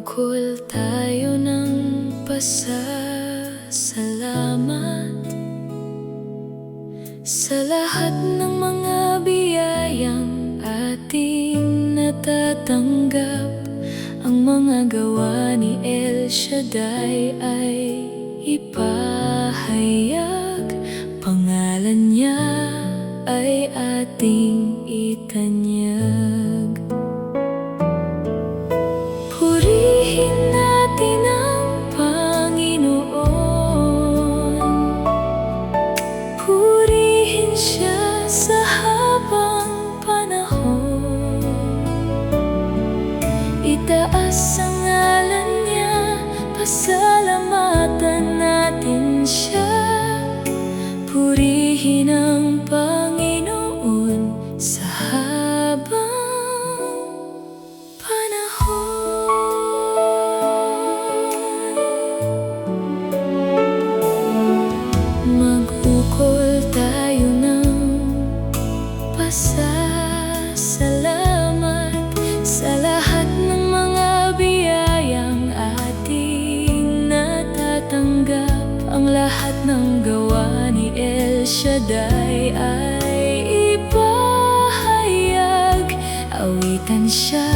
Mag-ukol tayo ng pasasalamat sa lahat ng mga biyayang ating natatanggap. Ang mga gawa ni El Shaddai ay ipahayag, pangalan niya ay ating itanyag. Purihin natin ang Panginoon, purihin siya sa habang panahon. Itaas ang ngalan niya, pasalamatan natin siya. Purihin ang Panginoon sa habang panahon. Mag-ukol tayo ng pasasalamat sa lahat ng mga biyayang ating natatanggap. Ang lahat ng gawa ni El Shaddai ay ipahayag, awitan siya